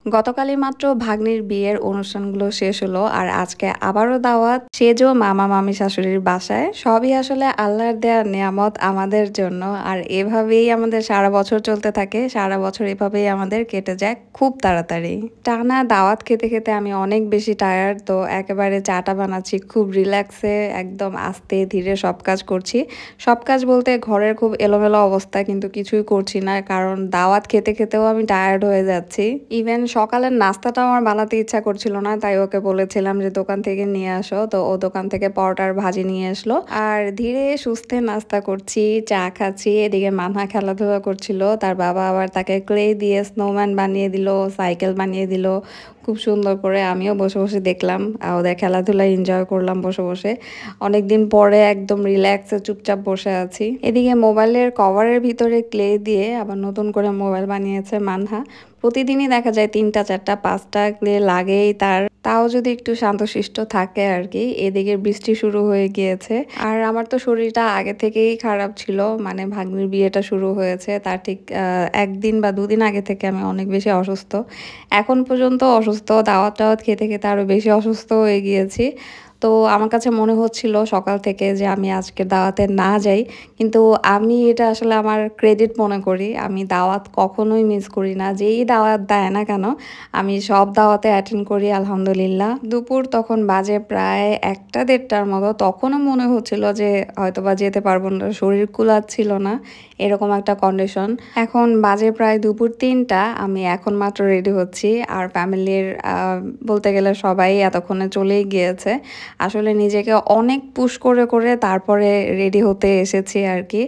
গতকালই মাত্র ভাগ্নির বিয়ের অনুষ্ঠানগুলো শেষ হলো আর আজকে আবারও দাওয়াত সেজো মামা মামি শাশুড়ির বাসায়। সবই আসলে আল্লাহর দেয়া নেয়ামত আমাদের জন্য। আর এভাবেই আমাদের সারা বছর চলতে থাকে, সারা বছর এভাবেই আমাদের কেটে যায় খুব তাড়াতাড়ি। টানা দাওয়াত খেতে খেতে আমি অনেক বেশি টায়ার্ড, তো একেবারে চাটা বানাচ্ছি খুব রিল্যাক্সে, একদম আস্তে ধীরে সব কাজ করছি। সব কাজ বলতে ঘরের খুব এলোমেলো অবস্থা, কিন্তু কিছুই করছি না কারণ দাওয়াত খেতে খেতেও আমি টায়ার্ড হয়ে যাচ্ছি। ইভেন সকালের নাস্তাটা আমার বানাতে ইচ্ছা করছিল না, তাই ওকে বলেছিলাম যে দোকান থেকে নিয়ে আসো, তো ও দোকান থেকে পরোটার ভাজি নিয়ে আসলো। আর ধীরে সুস্থে নাস্তা করছি, চা খাচ্ছি। এদিকে মানহা খেলাধুলা করছিল, তার বাবা আবার তাকে ক্লে দিয়ে স্নোম্যান বানিয়ে দিল, সাইকেল বানিয়ে দিল খুব সুন্দর করে। আমিও বসে বসে দেখলাম, ওদের খেলাধুলা এনজয় করলাম বসে বসে। অনেকদিন পরে একদম রিল্যাক্সে চুপচাপ বসে আছি। এদিকে মোবাইলের কভারের ভিতরে ক্লে দিয়ে আবার নতুন করে মোবাইল বানিয়েছে মানহা। প্রতিদিনই দেখা যায় ৩টা ৪টা ৫টা ক্লে লাগেই তার, তাও যদি একটু শান্তশিষ্ট থাকে আর কি। এদিকে বৃষ্টি শুরু হয়ে গিয়েছে আর আমার তো শরীরটা আগে থেকেই খারাপ ছিল, মানে ভাগ্নির বিয়েটা শুরু হয়েছে তার ঠিক ১ দিন বা ২ দিন আগে থেকে আমি অনেক বেশি অসুস্থ। এখন পর্যন্ত অসুস্থ, দাওয়াত টাওয়াত খেতে খেতে আরো বেশি অসুস্থ হয়ে গিয়েছি। তো আমার কাছে মনে হচ্ছিল সকাল থেকে যে আমি আজকে দাওয়াতে না যাই, কিন্তু আমি এটা আসলে আমার ক্রেডিট মনে করি। আমি দাওয়াত কখনোই মিস করি না, যেই দাওয়াত দেয় না কেন আমি সব দাওয়াতে অ্যাটেন্ড করি আলহামদুলিল্লাহ। দুপুর তখন বাজে প্রায় ১টা ১:৩০টার মতো, তখনও মনে হচ্ছিল যে হয়তোবা যেতে পারবো না, শরীর কুলাচ্ছিল না, এরকম একটা কন্ডিশন। এখন বাজে প্রায় দুপুর ৩টা, আমি এখন মাত্র রেডি হচ্ছি। আর ফ্যামিলির বলতে গেলে সবাই এতক্ষণে চলেই গিয়েছে। আসলে নিজেকে অনেক পুশ করে করে তারপরে রেডি হতে এসেছি আর কি।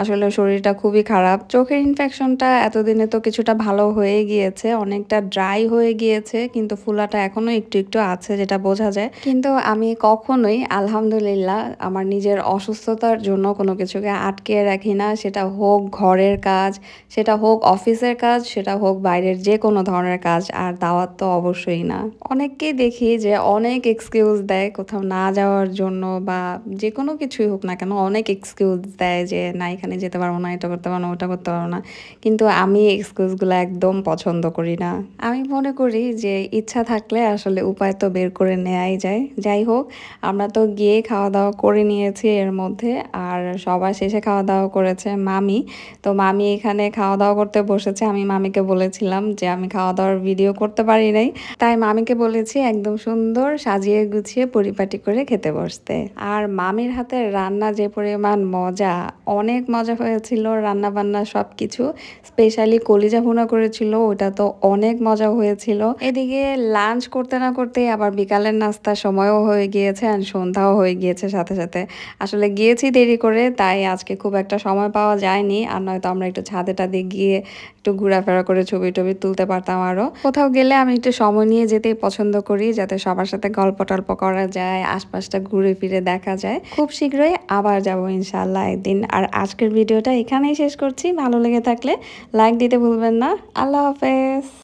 আসলে শরীরটা খুবই খারাপ, চোখের ইনফেকশনটা এতদিনে তো কিছুটা ভালো হয়ে গিয়েছে, অনেকটা ড্রাই হয়ে গিয়েছে, কিন্তু ফুলাটা এখনো একটু একটু আছে যেটা বোঝা যায়। কিন্তু আমি কখনোই আলহামদুলিল্লাহ আমার নিজের অসুস্থতার জন্য কোনো কিছুকে আটকে রাখি না, সেটা হোক ঘরের কাজ, সেটা হোক অফিসের কাজ, সেটা হোক বাইরের যে কোনো ধরনের কাজ, আর দাওয়াত তো অবশ্যই না। অনেককেই দেখি যে অনেক এক্সকিউজ দেয় কোথাও না যাওয়ার জন্য, বা যে কোনো কিছুই হোক না কেন অনেক এক্সকিউজ দেয় যে না এখানে যেতে পারবো না, এটা করতে পারবো না, ওটা করতে পারবো না। কিন্তু আমি এক্সকিউজগুলো একদম পছন্দ করি না। আমি মনে করি যে ইচ্ছা থাকলে আসলে উপায় তো বের করে নেওয়াই যায়। যাই হোক, আমরা তো গিয়ে খাওয়া দাওয়া করে নিয়েছি এর মধ্যে, আর সবার শেষে খাওয়া দাওয়া করেছে মামি। তো মামি এখানে খাওয়া দাওয়া করতে বসেছে। আমি মামিকে বলেছিলাম যে আমি খাওয়া দাওয়ার ভিডিও করতে পারি নাই, তাই মামিকে বলেছি একদম সুন্দর সাজিয়ে গুছিয়ে পরিপাটি করে খেতে বসতে। আর মামির হাতের রান্না যে পরিমাণ মজা, অনেক মজা হয়েছিল রান্না বান্না সবকিছু। স্পেশালি কলিজা ভুনা করেছিল, ওটা তো অনেক মজা হয়েছিল। এদিকে লাঞ্চ করতে না করতে আবার বিকালের নাস্তার সময়ও হয়ে গিয়েছে আর সন্ধ্যাও হয়ে গিয়েছে সাথে সাথে। আসলে গিয়েছি দেরি করে, তাই আজকে খুব একটা সময় পাওয়া যায়নি, আর নয়তো আমরা একটু ছাদে টাদে গিয়ে একটু ঘোরাফেরা করে ছবি টবি তুলতে পারতাম। আরও কোথাও গেলে আমি একটু সময় নিয়ে যেতেই পছন্দ করি, যাতে সবার সাথে গল্প টল্প করা যায়, আশপাশটা ঘুরে ফিরে দেখা যায়। খুব শীঘ্রই আবার যাবো ইনশাআল্লাহ একদিন। আর আজকের ভিডিওটা এখানেই শেষ করছি, ভালো লেগে থাকলে লাইক দিতে ভুলবেন না। আল্লাহ হাফেজ।